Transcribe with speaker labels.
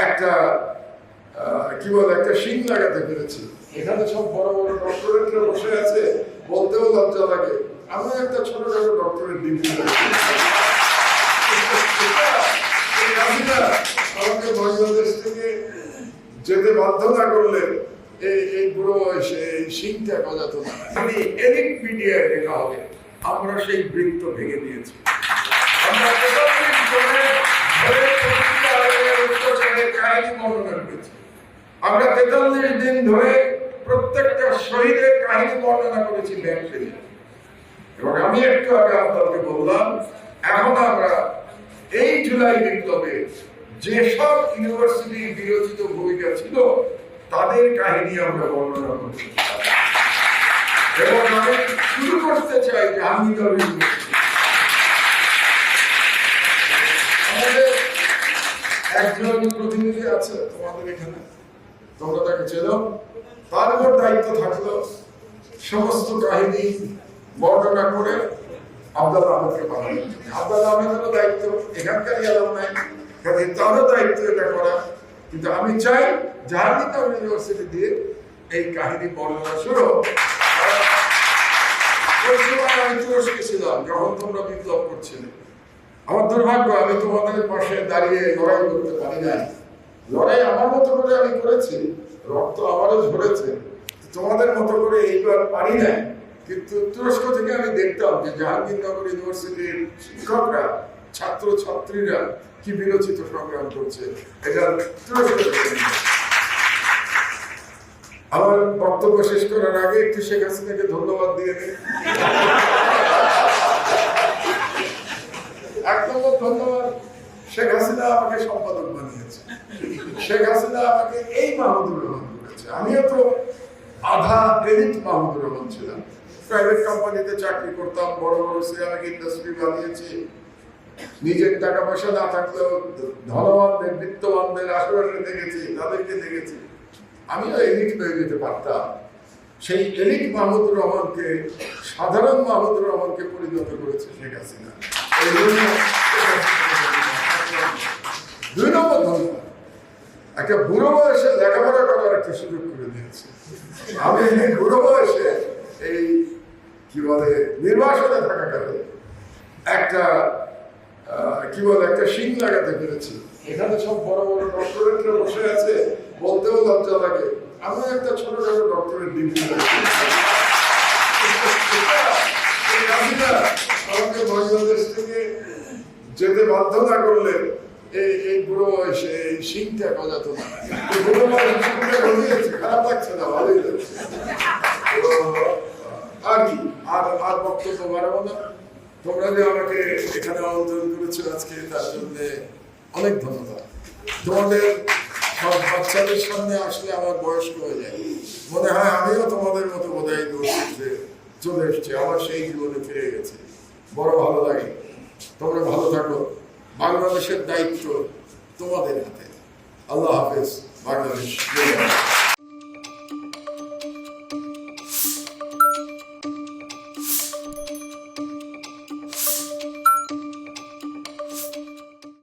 Speaker 1: একটা কি বলে একটা শিং লাগাতে পেরেছি। এখানে সব বড় বড় ডক্টরেটরা বসে আছে, বলতেও লজ্জা লাগে আমি একটা ছোটখাটো ডক্টরেট ডিগ্রি আমাকে বাংলাদেশ থেকে যেতে বাধ্য না করলে এই বুড়ো বয়সে এই শিংটা গজাতো না। আমি এলিট মিডিয়ায় লেখা হবে, আমরা সেই বৃত্ত ভেঙে দিয়েছি। আমরা কাহিনী বর্ণনা করেছি। আমরা ৪৩ দিন ধরে প্রত্যেকটা শহীদের কাহিনী বর্ণনা করেছি ব্যাংকে। এবং আমি একটু আগে আপনাকে বললাম, এখন আমরা এই জুলাই বিপ্লবে যেসব ইউনিভার্সিটির বিরোচিত ভূমিকা ছিল তাদের কাহিনী আমরা বর্ণনা করছি। এবং আমি শুরু করতে চাই জাহাঙ্গীরনগর ইউনিভার্সিটি। আমাদের একজন প্রতিনিধি আছে তোমাদের এখানে, তোমরা তাকে চেনো। তার উপর দায়িত্ব থাকলো সমস্ত কাহিনী বর্ণনা করে আব্দুল আহমেদকে পাঠানো। আব্দুল আহমেদেরও দায়িত্ব, এখানকার এলাম নাই, কাজে তারও দায়িত্ব এটা করা। কিন্তু আমি চাই জাহাঙ্গীরনগর ইউনিভার্সিটি দিয়ে এই কাহিনী বর্ণনা শুরু। আমি তুরস্কে ছিলাম যখন তোমরা বিপ্লব করছিলে। আমার দুর্ভাগ্য আমি তোমাদের পাশে দাঁড়িয়ে লড়াই করতে পারি নাই। লড়াই আমার মতো করে আমি করেছি, রক্ত আমারও ঝরেছে, তোমাদের মতো করে এইবার পারি নাই। কিন্তু তুরস্ক থেকে আমি দেখতাম যে জাহাঙ্গীরনগর ইউনিভার্সিটির শিক্ষকরা, ছাত্র ছাত্রীরা কি বিরোচিত সংগ্রাম করছে। এটা তুরস্ক থেকে। আমার বক্তব্য শেষ করার আগে একটু শেখ হাসিনাকে ধন্যবাদ দিয়ে দিই। এক নম্বর ধন্যবাদ, শেখ হাসিনা আমাকে সম্পাদক বানিয়েছে। শেখ হাসিনা আমাকে এই মাহমুদুর রহমান করেছে। আমিও তো আধা এলিট মাহমুদুর রহমান ছিলাম। প্রাইভেট কোম্পানিতে চাকরি করতাম, বড় বড় সিরামিক ইন্ডাস্ট্রি বানিয়েছি। নিজের টাকা পয়সা না থাকলেও ধনবানদের, বিত্তবানদের আশেপাশে দেখেছি, তাদেরকে দেখেছি। আমিও এলিট হয়ে যেতে পারতাম। সেই এলিট মাহমুদুর রহমানকে সাধারণ মাহমুদুর রহমানকে পরিণত করেছে শেখ হাসিনা। দুই নম্বর ধন্যবাদ, একটা বুড়ো বয়সে লেখাপড়া করার একটা সুযোগ করে দিয়েছে। আমি বুড়ো বয়সে এই কি বলে নির্বাসনে থাকাকালে একটা কি বলে একটা শিং লাগাতে পেরেছি। এখানে সব বড় বড় ডক্টরেটরা বসে আছে, বলতেও লজ্জা লাগে আমি একটা ছোটখাটো ডক্টরেট ডিগ্রি আমাকে বাংলাদেশ থেকে যেতে বাধ্য না করলে এই বুড়ো বয়সে এই শিংটা গজাতো না। বুড়ো বয়সে শিংটা গজিয়েছে, খারাপ লাগছে না, ভালোই লাগছে। আর কি আর বক্তব্য বাড়াবো না। তোমরা যে আমাকে এখানে আমন্ত্রণ করেছো আজকে, তার জন্য অনেক ধন্যবাদ। তোমাদের সব বাচ্চাদের সামনে আসলে আমার বয়স্ক হয়ে যায়, মনে হয় আমিও তোমাদের মতো বোধহয় দোষে চলে এসছি, আমার সেই জীবনে ফিরে গেছে। বড় ভালো লাগে। তোমরা ভালো থাকো। বাংলাদেশের দায়িত্ব তোমাদের হাতে। আল্লাহ হাফেজ। বাংলাদেশ।